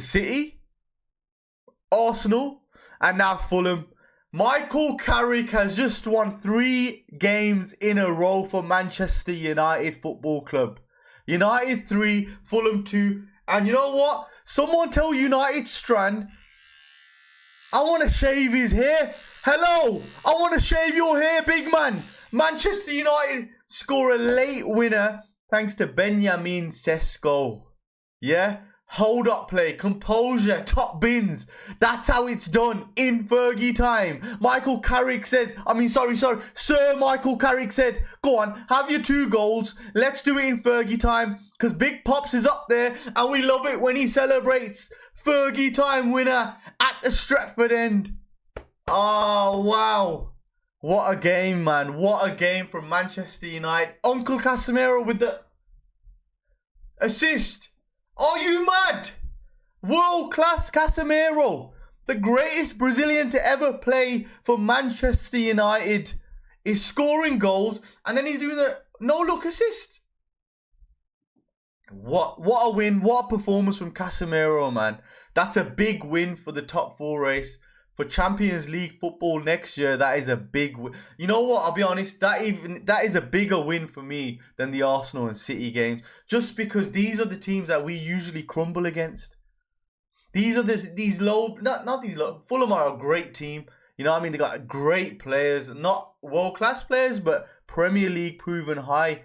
City, Arsenal, and now Fulham. Michael Carrick has just won 3 games in a row for Manchester United Football Club. United 3, Fulham 2. And you know what? Someone tell United Strand, I want to shave his hair. Hello, I want to shave your hair, big man. Manchester United score a late winner thanks to Benjamin Sesko. Yeah? Hold up play, composure, top bins. That's how it's done in Fergie time. Michael Carrick said, Sir Michael Carrick said, go on, have your 2 goals. Let's do it in Fergie time. Because Big Pops is up there and we love it when he celebrates. Fergie time winner at the Stretford end. Oh, wow. What a game, man. What a game from Manchester United. Uncle Casemiro with the assist. Are you mad? World-class Casemiro, the greatest Brazilian to ever play for Manchester United, is scoring goals and then he's doing a no-look assist. What a win. What a performance from Casemiro, man. That's a big win for the top 4 race. For Champions League football next year, that is a big win. You know what? I'll be honest. That is a bigger win for me than the Arsenal and City games. Just because these are the teams that we usually crumble against. These are these low, not these low. Fulham are a great team. You know what I mean? They got great players, not world class players, but Premier League proven high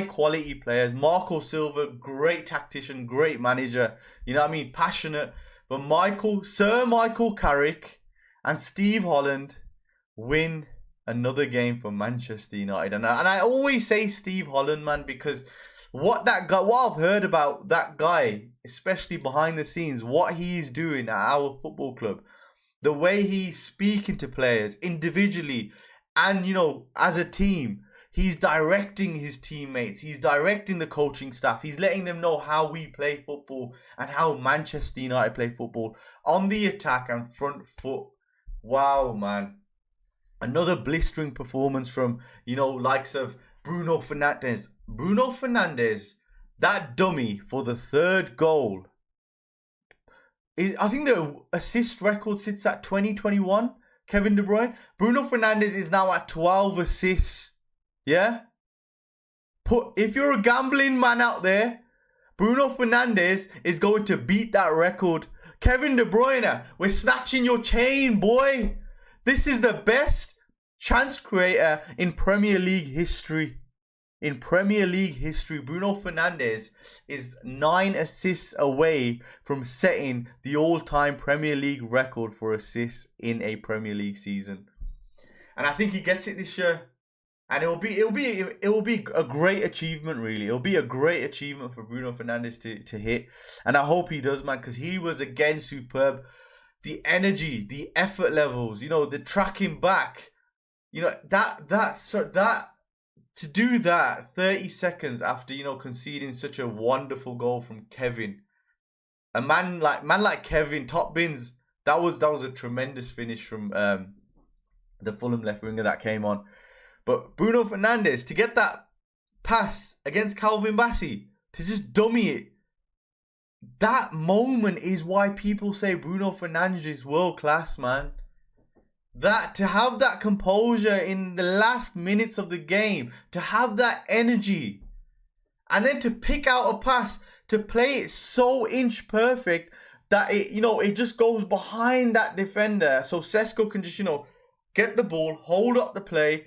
quality players. Marco Silva, great tactician, great manager. You know what I mean? Passionate. But Sir Michael Carrick and Steve Holland win another game for Manchester United. And I always say Steve Holland, man, because what I've heard about that guy, especially behind the scenes, what he's doing at our football club, the way he's speaking to players individually and, you know, as a team, he's directing his teammates, he's directing the coaching staff, he's letting them know how we play football and how Manchester United play football on the attack and front foot. Wow, man. Another blistering performance from, you know, likes of Bruno Fernandes. Bruno Fernandes, that dummy for the 3rd goal. I think the assist record sits at 2021. Kevin De Bruyne. Bruno Fernandes is now at 12 assists. Yeah? If you're a gambling man out there, Bruno Fernandes is going to beat that record. Kevin De Bruyne, we're snatching your chain, boy. This is the best chance creator in Premier League history. In Premier League history, Bruno Fernandes is 9 assists away from setting the all-time Premier League record for assists in a Premier League season. And I think he gets it this year. And it will be a great achievement, really. It'll be a great achievement for Bruno Fernandes to hit. And I hope he does, man, because he was again superb. The energy, the effort levels, you know, the tracking back, you know, that to do that 30 seconds after, you know, conceding such a wonderful goal from Kevin. A man like Kevin, top bins, that was a tremendous finish from the Fulham left winger that came on. But Bruno Fernandes, to get that pass against Calvin Bassey, to just dummy it, that moment is why people say Bruno Fernandes is world class, man. That to have that composure in the last minutes of the game, to have that energy, and then to pick out a pass, to play it so inch perfect that it just goes behind that defender, so Sesko can just get the ball, hold up the play.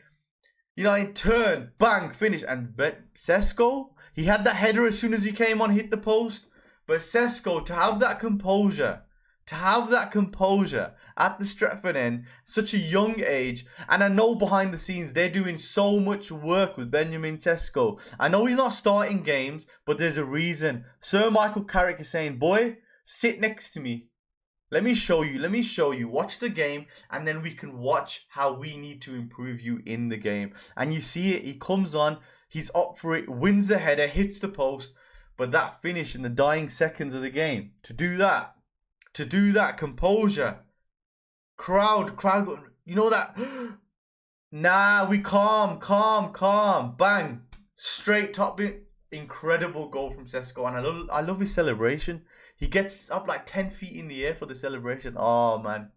In turn, bang, finish. And Sesko, he had that header as soon as he came on, hit the post. But Sesko, to have that composure at the Stretford end, such a young age. And I know behind the scenes, they're doing so much work with Benjamin Sesko. I know he's not starting games, but there's a reason. Sir Michael Carrick is saying, boy, sit next to me. Let me show you. Watch the game, and then we can watch how we need to improve you in the game. And you see it, he comes on, he's up for it, wins the header, hits the post. But that finish in the dying seconds of the game, to do that, composure, crowd, that, nah, we calm, bang, straight top bit, incredible goal from Sesko. And I love his celebration. He gets up like 10 feet in the air for the celebration. Oh, man.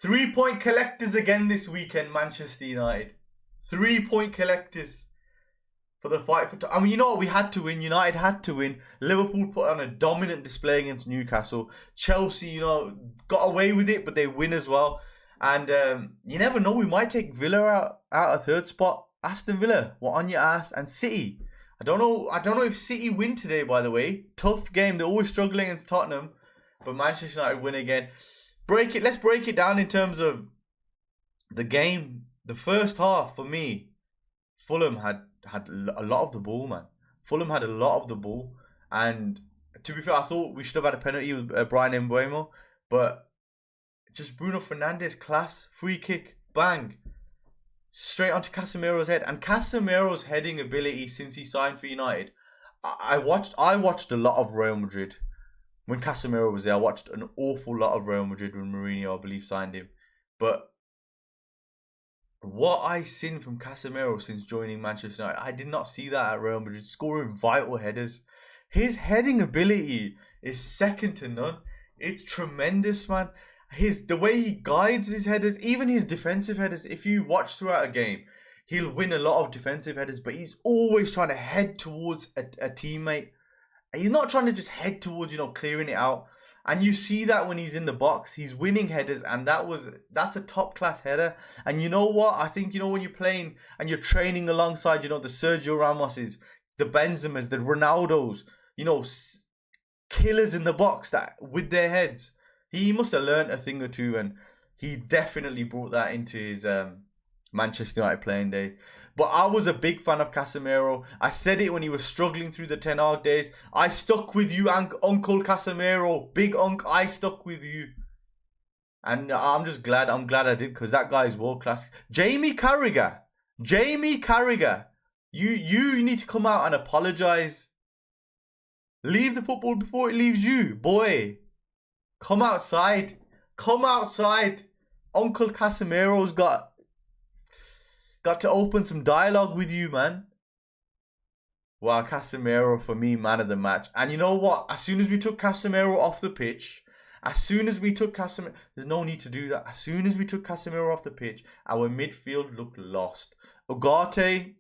3-point collectors again this weekend, Manchester United. 3-point collectors for the fight for... I mean, you know what? We had to win. United had to win. Liverpool put on a dominant display against Newcastle. Chelsea, you know, got away with it, but they win as well. And you never know. We might take Villa out of third spot. Aston Villa, what on your ass? And City. I don't know if City win today, by the way. Tough game. They're always struggling against Tottenham. But Manchester United win again. Let's break it down in terms of the game. The first half, for me, Fulham had a lot of the ball, man. Fulham had a lot of the ball. And to be fair, I thought we should have had a penalty with Brian Mbeumo. But just Bruno Fernandes, class. Free kick, bang. Straight onto Casemiro's head. And Casemiro's heading ability since he signed for United. I watched a lot of Real Madrid. When Casemiro was there, I watched an awful lot of Real Madrid when Mourinho, I believe, signed him. But what I seen from Casemiro since joining Manchester United, I did not see that at Real Madrid. Scoring vital headers. His heading ability is second to none. It's tremendous, man. The way he guides his headers, even his defensive headers, if you watch throughout a game, he'll win a lot of defensive headers, but he's always trying to head towards a teammate. He's not trying to just head towards, you know, clearing it out. And you see that when he's in the box, he's winning headers, and that's a top class header. And you know what? I think, you know, when you're playing and you're training alongside, you know, the Sergio Ramoses, the Benzemas, the Ronaldos, you know, killers in the box that with their heads. He must have learned a thing or two, and he definitely brought that into his Manchester United playing days. But I was a big fan of Casemiro. I said it when he was struggling through the Ten Hag days. I stuck with you, Uncle Casemiro. Big Unc, I stuck with you. And I'm just glad. I'm glad I did, because that guy is world class. Jamie Carragher. You need to come out and apologise. Leave the football before it leaves you, boy. Come outside. Uncle Casemiro's got to open some dialogue with you, man. Wow, Casemiro for me, man of the match. And you know what? As soon as we took Casemiro off the pitch, there's no need to do that. As soon as we took Casemiro off the pitch, our midfield looked lost. Ugarte,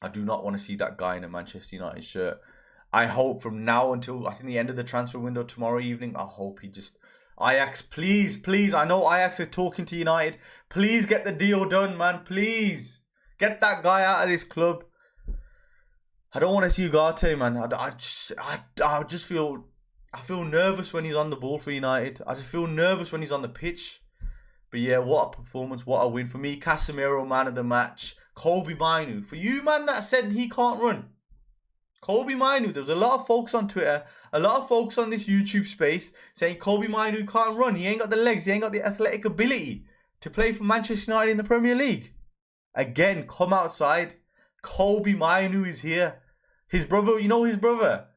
I do not want to see that guy in a Manchester United shirt. I hope from now until, I think, the end of the transfer window tomorrow evening, I hope he just... Ajax, please. I know Ajax are talking to United. Please get the deal done, man. Please. Get that guy out of this club. I don't want to see Ugarte, man. I just feel... I feel nervous when he's on the ball for United. I just feel nervous when he's on the pitch. But yeah, what a performance. What a win. For me, Casemiro, man of the match. Kobe Mainu. For you, man, that said he can't run. Kobe Mainu, there was a lot of folks on Twitter, a lot of folks on this YouTube space saying Kobe Mainu can't run. He ain't got the legs, he ain't got the athletic ability to play for Manchester United in the Premier League. Again, come outside. Kobe Mainu is here. His brother, you know his brother.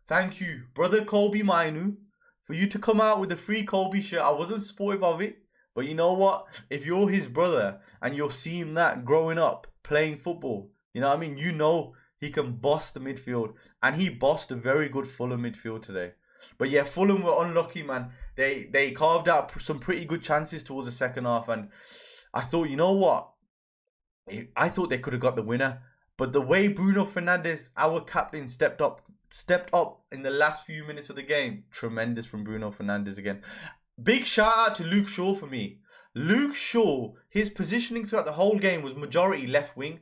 Thank you, brother Kobe Mainu, for you to come out with a free Kobe shirt. I wasn't supportive of it, but you know what? If you're his brother and you're seeing that growing up, playing football, you know what I mean? You know he can boss the midfield. And he bossed a very good Fulham midfield today. But yeah, Fulham were unlucky, man. They carved out some pretty good chances towards the second half. And I thought, you know what? I thought they could have got the winner. But the way Bruno Fernandes, our captain, stepped up in the last few minutes of the game. Tremendous from Bruno Fernandes again. Big shout out to Luke Shaw for me. Luke Shaw, his positioning throughout the whole game was majority left wing.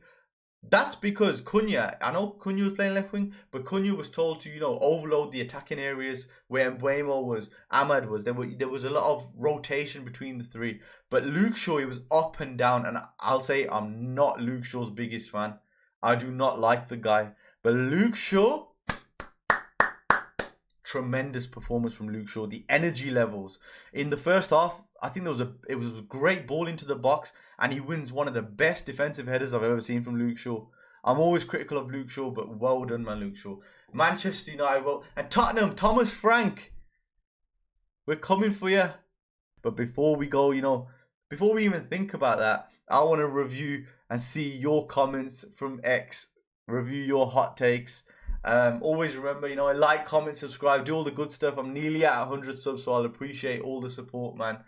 That's because Cunha, I know Cunha was playing left wing, but Cunha was told to, you know, overload the attacking areas where Mbeumo was, Ahmad was. There was a lot of rotation between the three. But Luke Shaw, he was up and down. And I'll say I'm not Luke Shaw's biggest fan. I do not like the guy. But Luke Shaw, tremendous performance from Luke Shaw. The energy levels. In the first half, I think it was a great ball into the box, and he wins one of the best defensive headers I've ever seen from Luke Shaw. I'm always critical of Luke Shaw, but well done, man, Luke Shaw. Manchester United, and Tottenham, Thomas Frank, we're coming for you. But before we go, you know, before we even think about that, I want to review and see your comments from X. Review your hot takes. Always remember, like, comment, subscribe, do all the good stuff. I'm nearly at 100 subs, so I'll appreciate all the support, man.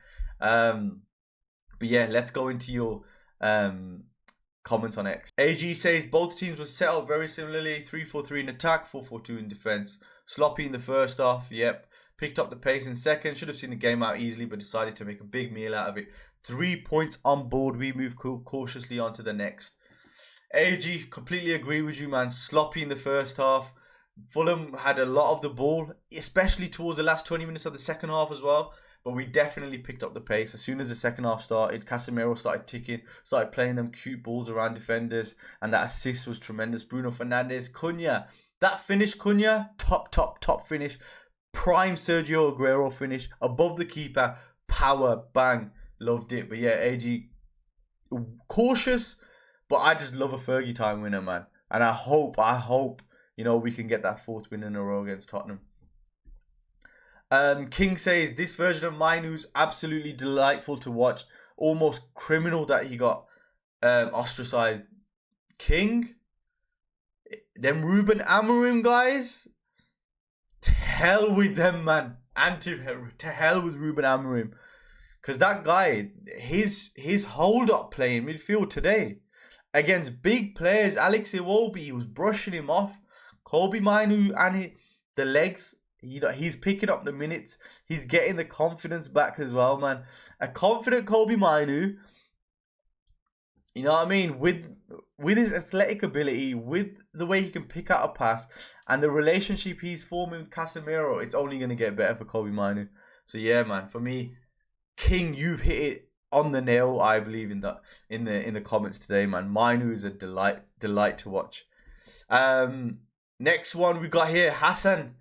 But yeah, let's go into your comments on X. AG says both teams were set up very similarly. 3-4-3 in attack, 4-4-2 in defense. Sloppy in the first half, yep. Picked up the pace in second. Should have seen the game out easily, but decided to make a big meal out of it. 3 points on board. We move cautiously on to the next. AG, completely agree with you, man. Sloppy in the first half. Fulham had a lot of the ball, especially towards the last 20 minutes of the second half as well. But we definitely picked up the pace. As soon as the second half started, Casemiro started ticking, started playing them cute balls around defenders, and that assist was tremendous. Bruno Fernandes, Cunha. That finish, Cunha, top finish. Prime Sergio Aguero finish. Above the keeper. Power, bang. Loved it. But yeah, AG, cautious, but I just love a Fergie time winner, man. And I hope, we can get that 4th win in a row against Tottenham. King says, this version of Mainu's absolutely delightful to watch. Almost criminal that he got ostracized. King? Them Ruben Amorim guys? To hell with them, man. And to hell with Ruben Amorim. Because that guy, his hold-up play in midfield today, against big players, Alex Iwobi, he was brushing him off. Kobe Mainu and the legs, he's picking up the minutes. He's getting the confidence back as well, man. A confident Kobe Mainu, you know what I mean? With his athletic ability, with the way he can pick out a pass, and the relationship he's forming with Casemiro, it's only going to get better for Kobe Mainu. So yeah, man, for me, King, you've hit it on the nail. I believe in that in the comments today, man. Mainu is a delight to watch. Next one we got here, Hassan.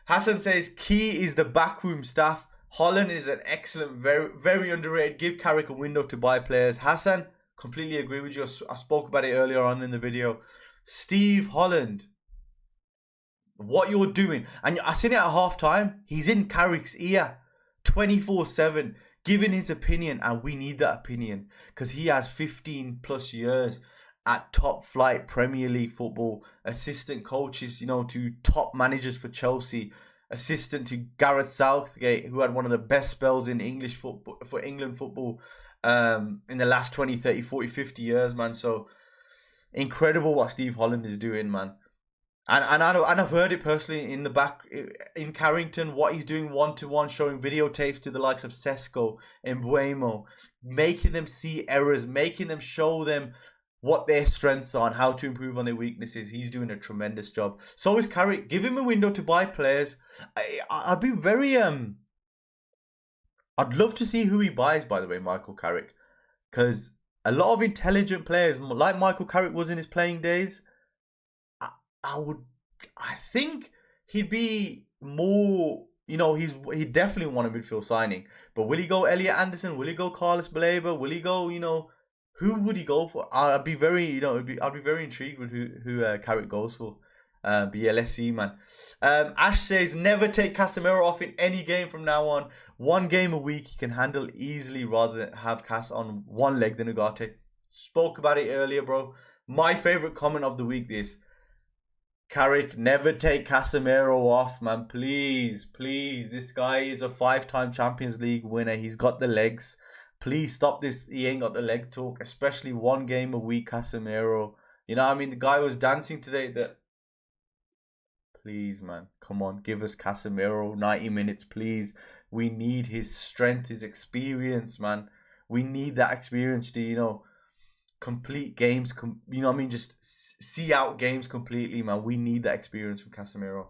Hassan says key is the backroom staff. Holland is an excellent, very underrated. Give Carrick a window to buy players. Hassan, completely agree with you. I spoke about it earlier on in the video. Steve Holland, what you're doing, and I seen it at half time. He's in Carrick's ear 24/7. Giving his opinion, and we need that opinion because he has 15 plus years at top flight Premier League football, assistant coaches, to top managers for Chelsea, assistant to Gareth Southgate, who had one of the best spells in English football for England football in the last 20, 30, 40, 50 years, man. So incredible what Steve Holland is doing, man. And I've heard it personally in the back in Carrington, what he's doing one-to-one, showing videotapes to the likes of Sesko and Buemo, making them see errors, making them show them what their strengths are and how to improve on their weaknesses. He's doing a tremendous job. So is Carrick. Give him a window to buy players. I'd be very I'd love to see who he buys, by the way, Michael Carrick, because a lot of intelligent players, like Michael Carrick was in his playing days, I think he'd be more, he'd definitely want a midfield signing. But will he go Elliot Anderson? Will he go Carlos Baleba? Will he go, who would he go for? I'd be very, I'd be very intrigued with who Carrick goes for. But yeah, let's see, man. Ash says, never take Casemiro off in any game from now on. 1 game a week he can handle easily rather than have Cas on one leg than Ugarte. Spoke about it earlier, bro. My favourite comment of the week this. Carrick, never take Casemiro off, man. Please. This guy is a 5-time Champions League winner. He's got the legs. Please stop this. He ain't got the leg talk, especially 1 game a week, Casemiro. You know what I mean? The guy was dancing today. Please, man. Come on. Give us Casemiro 90 minutes, please. We need his strength, his experience, man. We need that experience to, complete games, just see out games completely, man. We need that experience from Casemiro.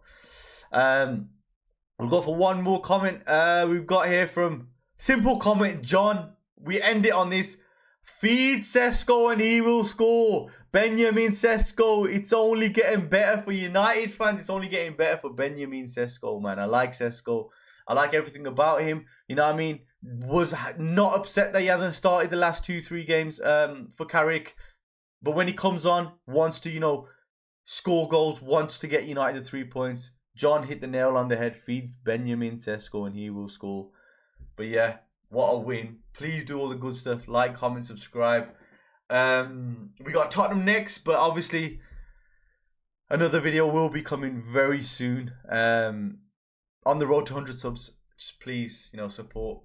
We'll go for one more comment. We've got here from simple comment, John. We end it on this. Feed Sesko and he will score. Benjamin Sesko. It's only getting better for United fans. It's only getting better for Benjamin Sesko, man. I like Sesko. I like everything about him. You know what I mean? Was not upset that he hasn't started the last 2-3 games for Carrick. But when he comes on, wants to, score goals, wants to get United the 3 points. John hit the nail on the head. Feed Benjamin Sesko and he will score. But yeah, what a win. Please do all the good stuff. Like, comment, subscribe. We got Tottenham next, but obviously another video will be coming very soon. On the road to 100 subs. Just please, support.